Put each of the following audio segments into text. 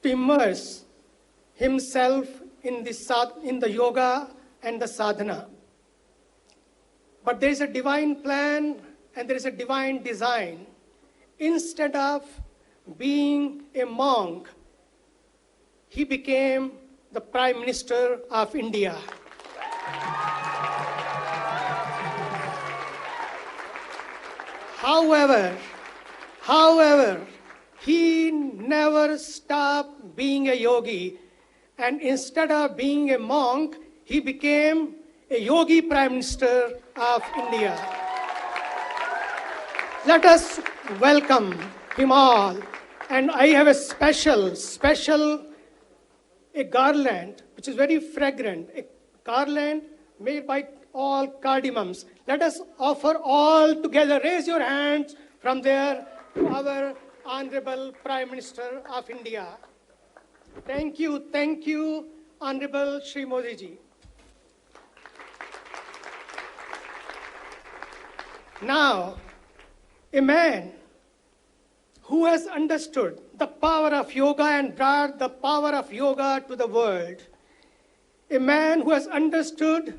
to immerse himself in the yoga and the sadhana. But there is a divine plan and there is a divine design. Instead of being a monk, he became the Prime Minister of India. However, he never stopped being a yogi, and instead of being a monk, he became a yogi Prime Minister of India. Let us welcome him all. And I have a special a garland, which is very fragrant, a garland made by all cardamoms. Let us offer all together. Raise your hands from there to our Honorable Prime Minister of India. Thank you, Honorable Shri Modi ji. Now, a man who has understood the power of yoga and brought the power of yoga to the world, a man who has understood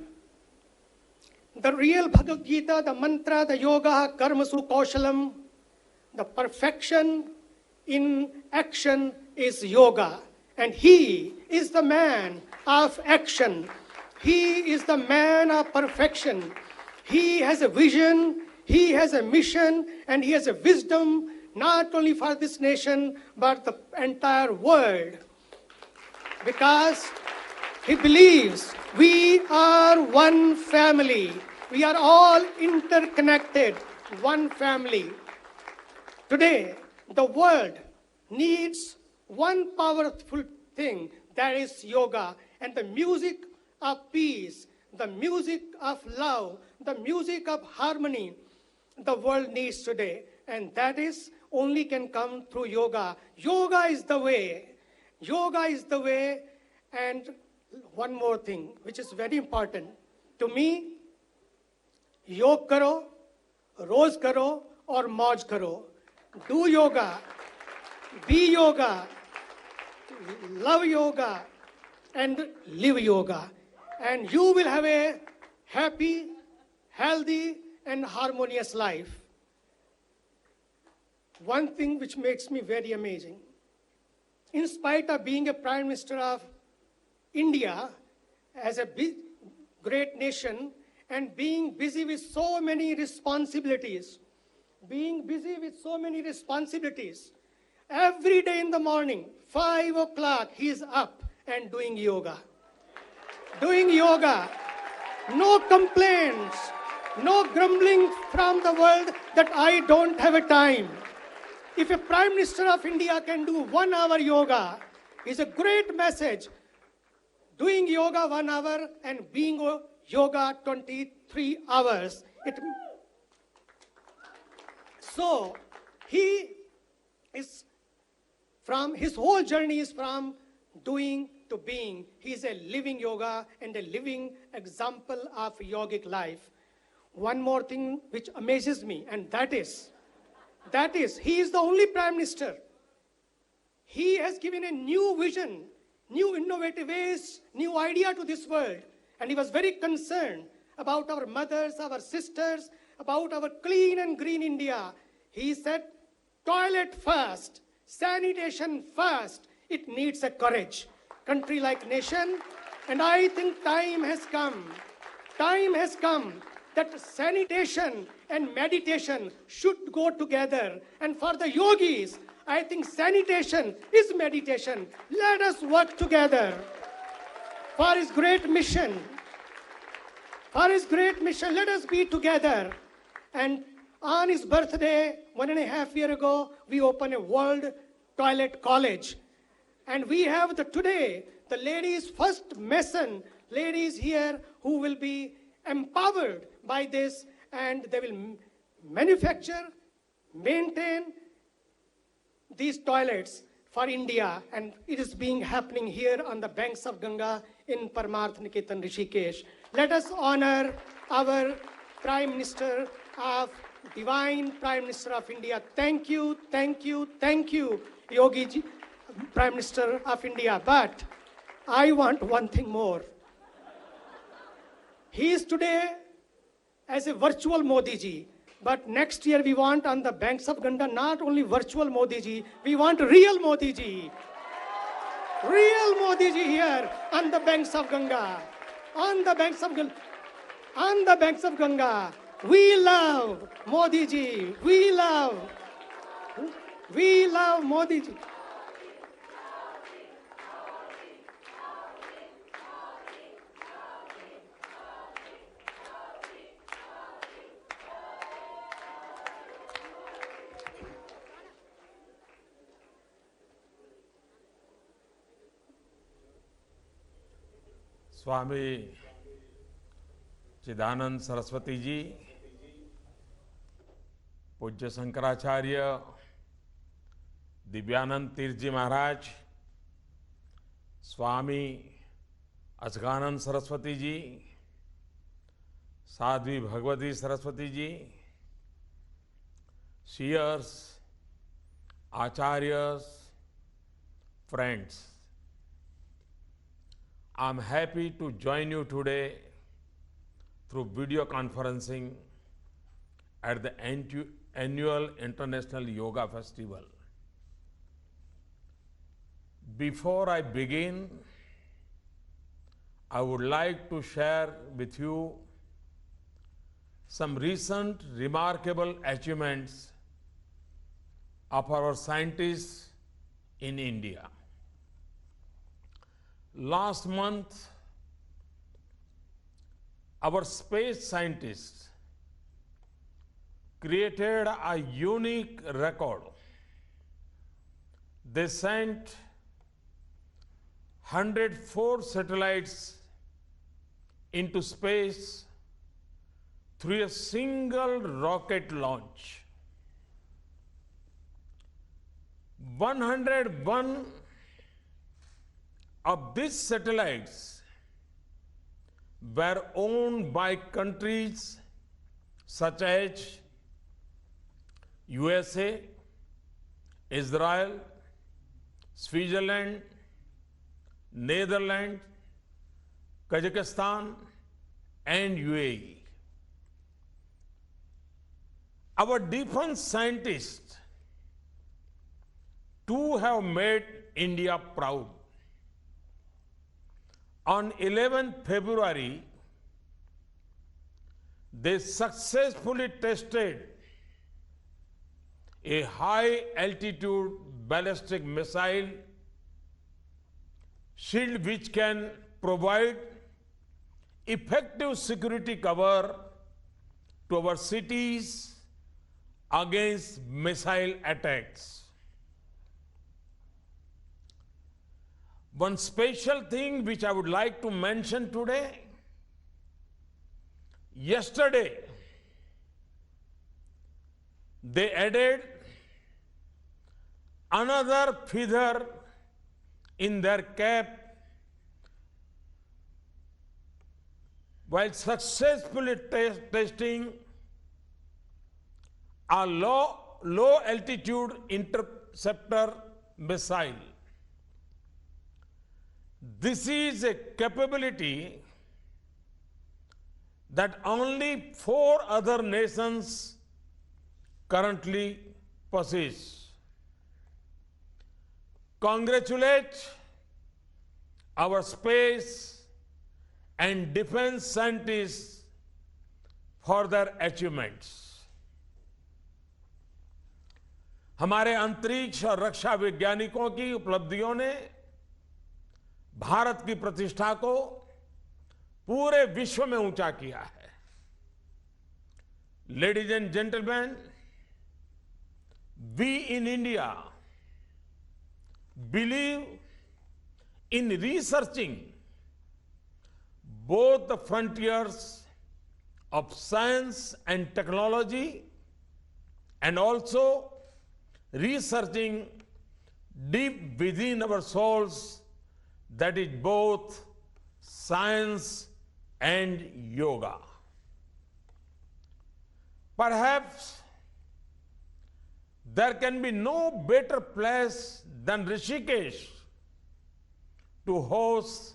the real Bhagavad Gita, the mantra, the yoga, karmasu kaushalam, the perfection in action is yoga. And he is the man of action. He is the man of perfection. He has a vision, he has a mission, and he has a wisdom, not only for this nation, but the entire world. Because he believes we are one family. We are all interconnected, one family. Today, the world needs one powerful thing, that is yoga, and the music of peace, the music of love, the music of harmony the world needs today. And that is only can come through yoga. Yoga is the way. Yoga is the way. And one more thing, which is very important. To me, योग करो, रोज करो और मौज करो. Do yoga, be yoga, love yoga, and live yoga. And you will have a happy, healthy, and harmonious life. One thing which makes me very amazing, in spite of being a Prime Minister of India, as a big, great nation, and being busy with so many responsibilities, every day in the morning, 5 o'clock, he is up and doing yoga. No complaints, no grumbling from the world that I don't have a time. If a Prime Minister of India can do 1 hour yoga, it's a great message. Doing yoga 1 hour and being yoga 23 hours. So he is his whole journey is from doing to being. He is a living yoga and a living example of yogic life. One more thing which amazes me, and that is, he is the only Prime Minister. He has given a new vision, new innovative ways, new idea to this world. And he was very concerned about our mothers, our sisters, about our clean and green India. He said, toilet first, sanitation first. It needs a courage. Country like nation. And I think time has come that sanitation and meditation should go together. And for the yogis, I think sanitation is meditation. Let us work together for his great mission. Let us be together. And on his birthday, 1.5 years ago, we opened a World Toilet College. And we have today the ladies, first Mason ladies here who will be empowered by this, and they will manufacture, maintain these toilets for India. And it is happening here on the banks of Ganga in Parmarth Niketan, Rishikesh. Let us honor our Prime Minister of Divine Prime Minister of India. Thank you, Yogi ji, Prime Minister of India. But I want one thing more. He is today as a virtual Modi ji. But next year we want on the banks of Ganga not only virtual Modi ji, we want real Modi ji. Real Modi ji here on the banks of Ganga. On the banks of Ganga. On the banks of Ganga. We love Modi ji. We love Modi ji. Swami Chidanand Saraswati ji, पूज्य Shankaracharya Divyanand Tirtha ji Maharaj, Swami Achkanand Saraswati ji, Sadhvi Bhagwati Saraswati ji, seers, acharyas, friends, I'm happy to join you today through video conferencing at the annual International Yoga Festival. Before I begin, I would like to share with you some recent remarkable achievements of our scientists in India. Last month, our space scientists created a unique record. They sent 104 satellites into space through a single rocket launch. 101 of these satellites were owned by countries such as USA, Israel, Switzerland, Netherlands, Kazakhstan, and UAE. Our defense scientists too have made India proud. On 11th February, they successfully tested a high-altitude ballistic missile shield which can provide effective security cover to our cities against missile attacks. One special thing which I would like to mention today, yesterday, they added another feather in their cap while successfully testing a low altitude interceptor missile. This is a capability that only 4 other nations currently possess. Congratulate our space and defense scientists for their achievements. हमारे अंतरिक्ष और रक्षा वैज्ञानिकों की उपलब्धियों ने भारत की प्रतिष्ठा को पूरे विश्व में ऊंचा किया है. Ladies and gentlemen, we in India believe in researching both the frontiers of science and technology and also researching deep within our souls, that is both science and yoga. Perhaps There can be no better place than Rishikesh to host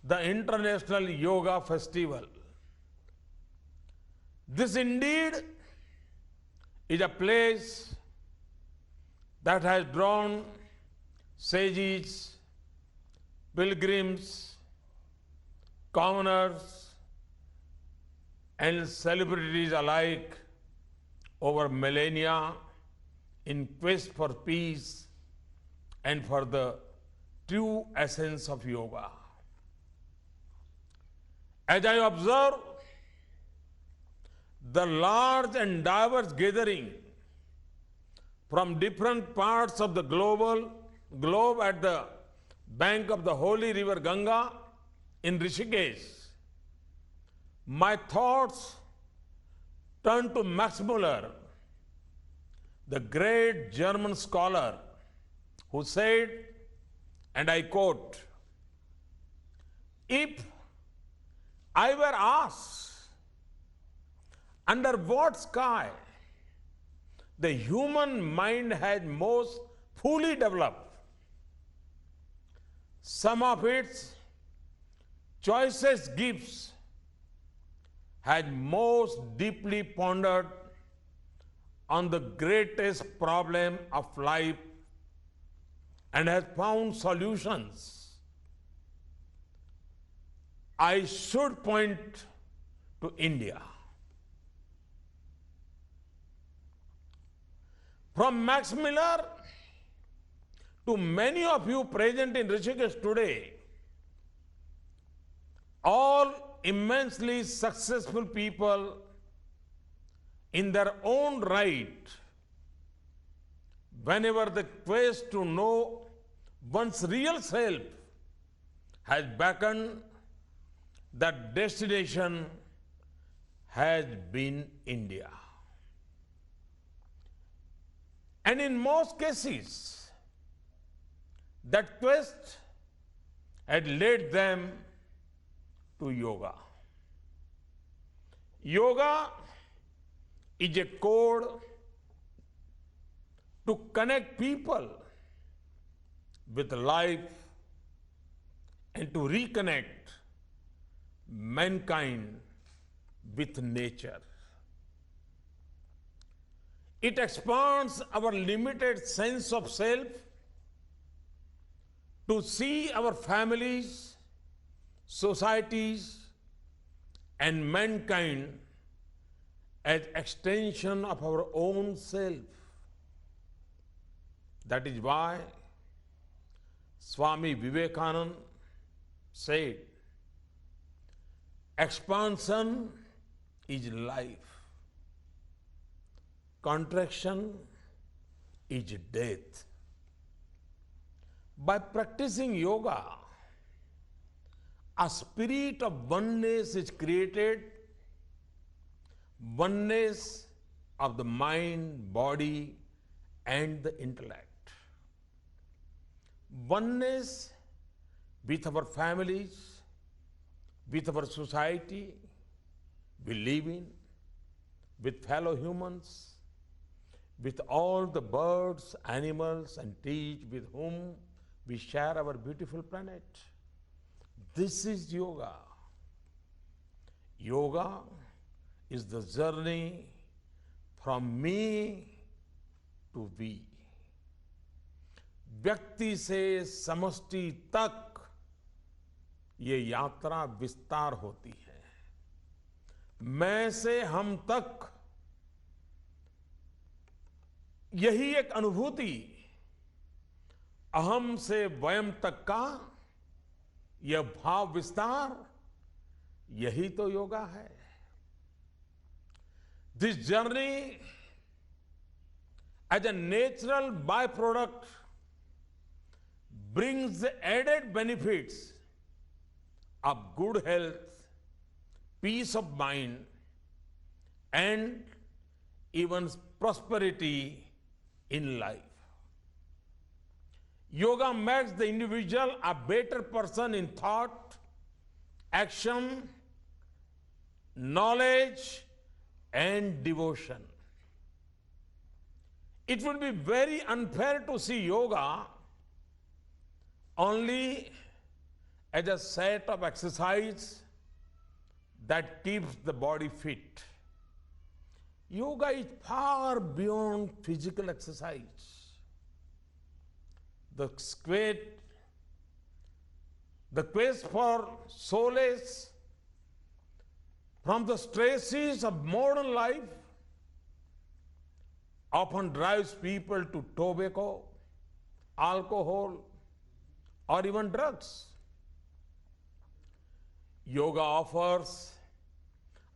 the International Yoga Festival. This indeed is a place that has drawn sages, pilgrims, commoners, and celebrities alike over millennia in quest for peace and for the true essence of yoga. As I observe the large and diverse gathering from different parts of the globe at the bank of the holy river Ganga in Rishikesh, my thoughts turn to Max Muller, the great German scholar, who said, and I quote, "If I were asked under what sky the human mind had most fully developed, some of its choicest gifts had most deeply pondered on the greatest problem of life and has found solutions, I should point to India." From Max Muller to many of you present in Rishikesh today, all immensely successful people in their own right, whenever the quest to know one's real self has beckoned, that destination has been India. And in most cases, that quest had led them to yoga. Yoga is a code to connect people with life and to reconnect mankind with nature. It expands our limited sense of self to see our families, societies, and mankind as extension of our own self. That is why Swami Vivekananda said, "Expansion is life. Contraction is death." By practicing yoga, a spirit of oneness is created, oneness of the mind, body, and the intellect. Oneness with our families, with our society we live in, with fellow humans, with all the birds, animals, and trees with whom we share our beautiful planet. This is yoga. Yoga is the journey from me to we. व्यक्ति से समष्टि तक ये यात्रा विस्तार होती है। मैं से हम तक यही एक अनुभूति, अहम से वयम तक का यह भाव विस्तार, यही तो योगा है। This journey as a natural byproduct brings the added benefits of good health, peace of mind, and even prosperity in life. Yoga makes the individual a better person in thought, action, knowledge, and devotion. It would be very unfair to see yoga only as a set of exercise that keeps the body fit. Yoga is far beyond physical exercise. The quest for solace from the stresses of modern life often drives people to tobacco, alcohol, or even drugs. Yoga offers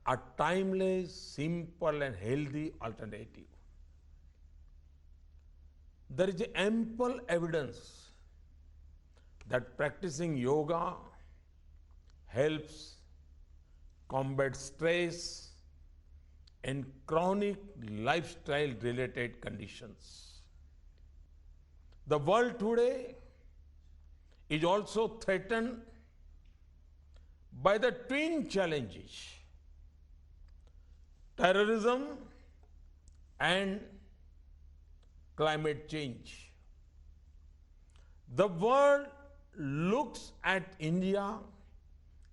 a timeless, simple, and healthy alternative. There is ample evidence that practicing yoga helps combat stress and chronic lifestyle related conditions. The world today is also threatened by the twin challenges: terrorism and climate change. The world looks at India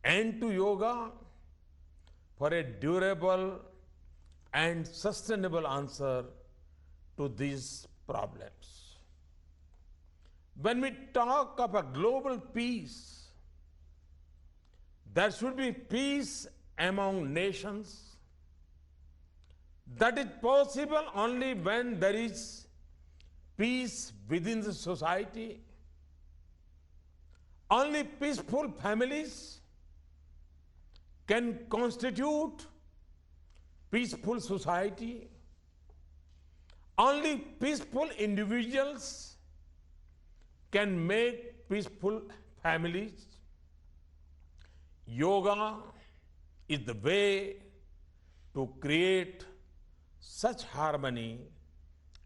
and to yoga for a durable and sustainable answer to these problems. When we talk of a global peace, there should be peace among nations. That is possible only when there is peace within the society. Only peaceful families can constitute peaceful society. Only peaceful individuals can make peaceful families. Yoga is the way to create such harmony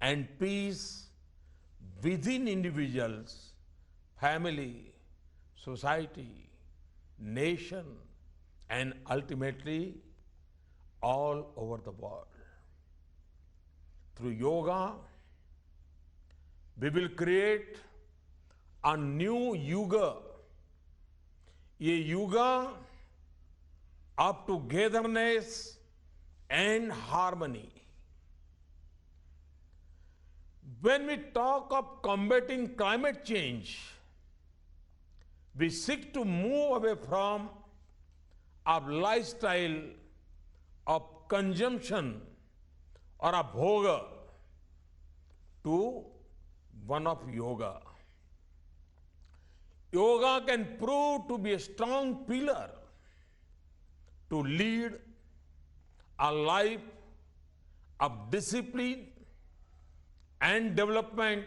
and peace within individuals, family, society, nation, and ultimately all over the world. Through yoga, we will create a new yuga, a yuga of togetherness and harmony. When we talk of combating climate change, we seek to move away from a lifestyle of consumption or a bhoga to one of yoga. Yoga can prove to be a strong pillar to lead a life of discipline and development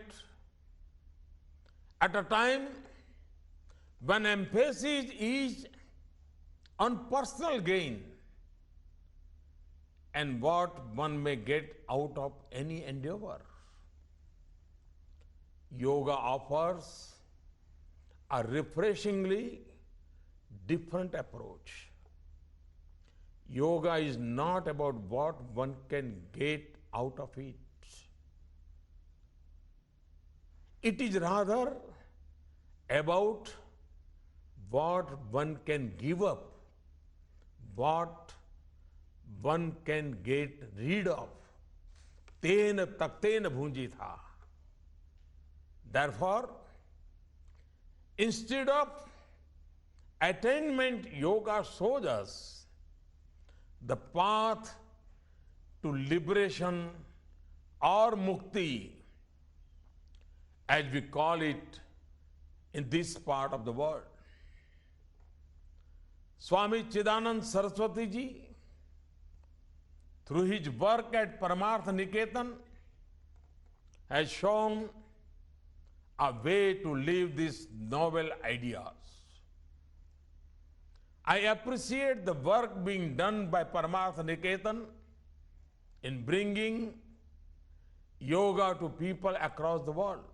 at a time when emphasis is on personal gain and what one may get out of any endeavor. Yoga offers a refreshingly different approach. Yoga is not about what one can get out of it. It is rather about what one can give up, what one can get rid of. Tena taktena bhunjitha. Therefore, instead of attainment, yoga shows us the path to liberation or mukti, as we call it in this part of the world. Swami Chidanand Saraswati ji, through his work at Paramartha Niketan, has shown a way to live these novel ideas. I appreciate the work being done by Paramartha Niketan in bringing yoga to people across the world.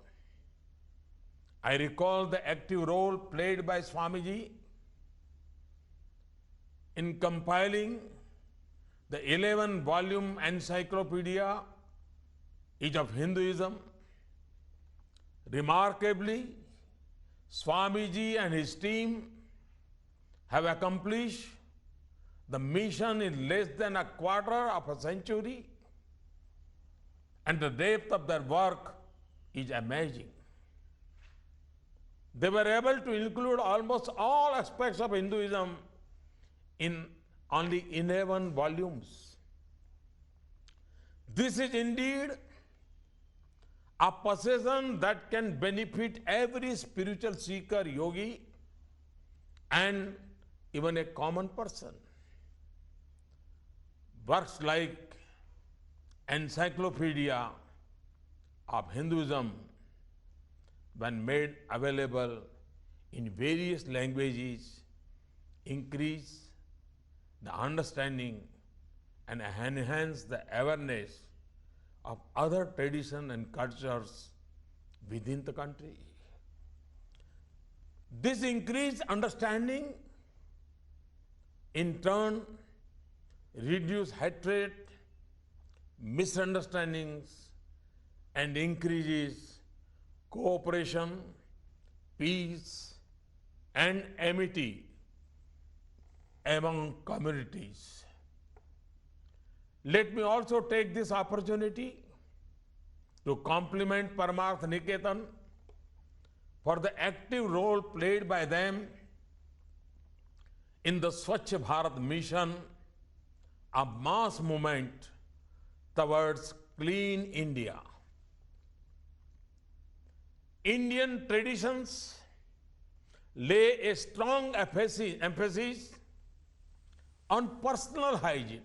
I recall the active role played by Swamiji in compiling the 11-volume encyclopedia is of Hinduism. Remarkably, Swamiji and his team have accomplished the mission in less than a quarter of a century, and the depth of their work is amazing. They were able to include almost all aspects of Hinduism in only 11 volumes. This is indeed a possession that can benefit every spiritual seeker, yogi, and even a common person. Works like Encyclopedia of Hinduism, when made available in various languages, increase the understanding and enhance the awareness of other traditions and cultures within the country. This increased understanding in turn reduce hatred, misunderstandings, and increases cooperation, peace, and amity among communities. Let me also take this opportunity to compliment Paramarth Niketan for the active role played by them in the Swachh Bharat mission, a mass movement towards clean India. Indian traditions lay a strong emphasis on personal hygiene.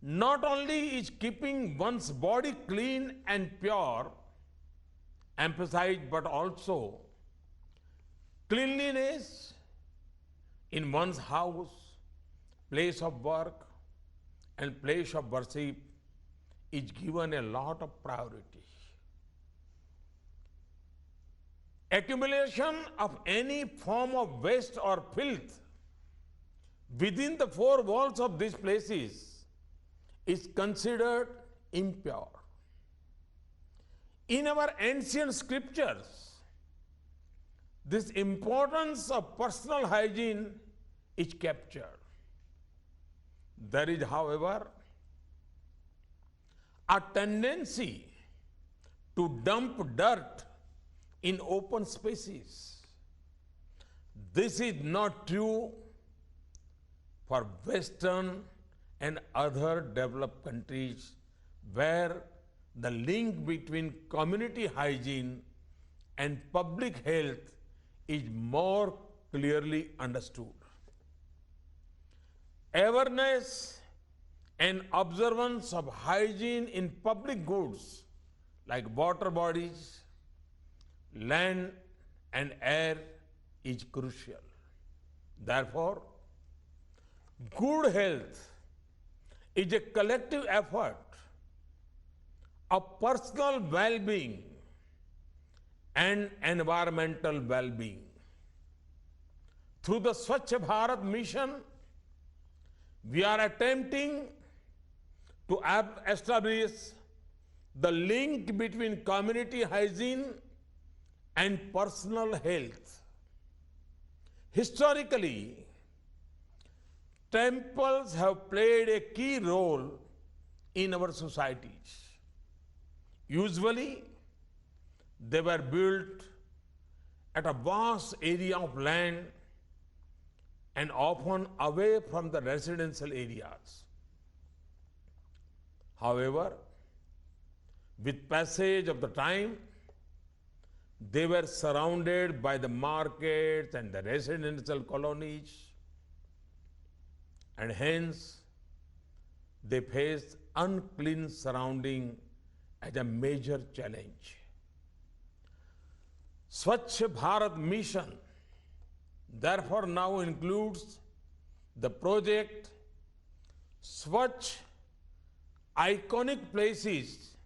Not only is keeping one's body clean and pure emphasized, but also cleanliness in one's house, place of work, and place of worship is given a lot of priority. Accumulation of any form of waste or filth within the four walls of these places is considered impure. In our ancient scriptures, this importance of personal hygiene is captured. There is, however, a tendency to dump dirt in open spaces. This is not true for Western and other developed countries, where the link between community hygiene and public health is more clearly understood. Awareness and observance of hygiene in public goods like water bodies, land, and air is crucial. Therefore, good health is a collective effort of personal well-being and environmental well-being. Through the Swachh Bharat mission, we are attempting to establish the link between community hygiene and personal health. Historically, temples have played a key role in our societies. Usually, they were built at a vast area of land and often away from the residential areas. However, with passage of the time, they were surrounded by the markets and the residential colonies, and hence they faced unclean surrounding as a major challenge. Swachh Bharat mission therefore now includes the project Swachh Iconic Places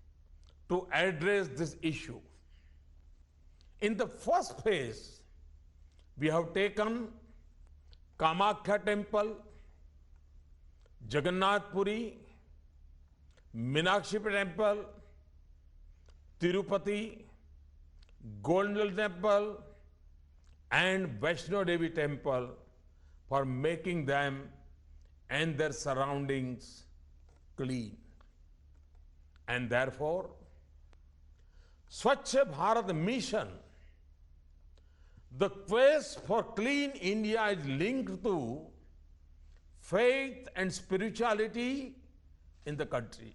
to address this issue. In the first phase, we have taken Kamakhya temple, Jagannath Puri, Meenakshi Temple, Tirupati, Golden Temple, and Vaishno Devi Temple for making them and their surroundings clean. And therefore, Swachh Bharat Mission, the quest for clean India is linked to faith and spirituality in the country.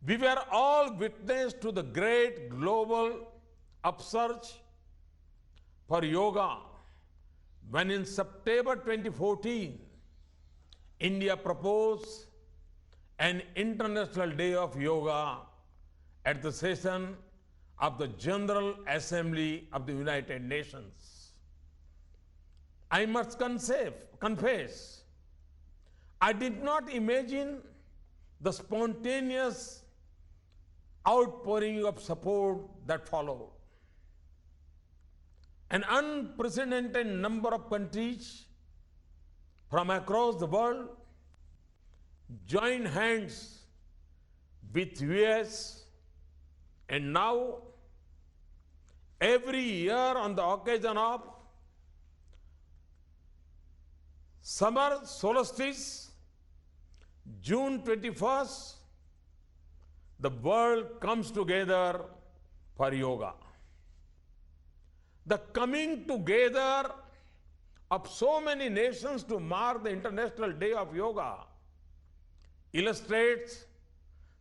We were all witness to the great global upsurge for yoga when in September 2014, India proposed an International Day of Yoga at the session of the General Assembly of the United Nations. I must confess, I did not imagine the spontaneous outpouring of support that followed. An unprecedented number of countries from across the world joined hands with US, and now every year on the occasion of summer solstice, June 21st, the world comes together for yoga. The coming together of so many nations to mark the International Day of Yoga illustrates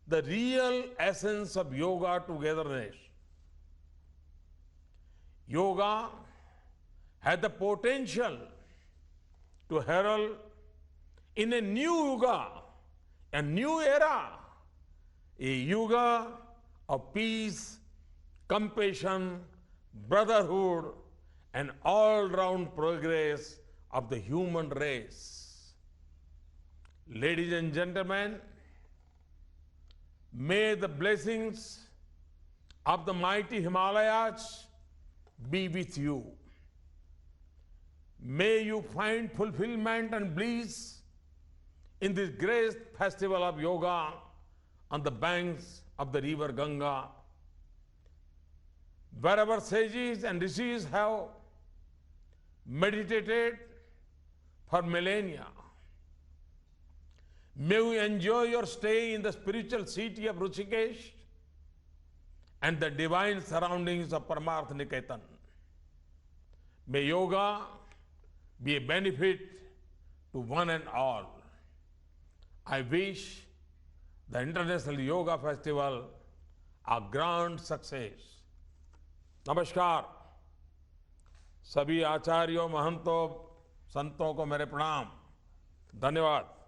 the real essence of yoga togetherness. Yoga has the potential to herald in a new yuga, a new era, a yuga of peace, compassion, brotherhood, and all-round progress of the human race. Ladies and gentlemen, may the blessings of the mighty Himalayas be with you. May you find fulfillment and bliss in this great festival of yoga on the banks of the river Ganga, wherever sages and rishis have meditated for millennia. May you enjoy your stay in the spiritual city of Rishikesh and the divine surroundings of Paramarth Niketan. May yoga be a benefit to one and all. I wish the International Yoga Festival a grand success. नमस्कार। सभी आचार्यों, महंतों, संतों को मेरे प्रणाम। धन्यवाद।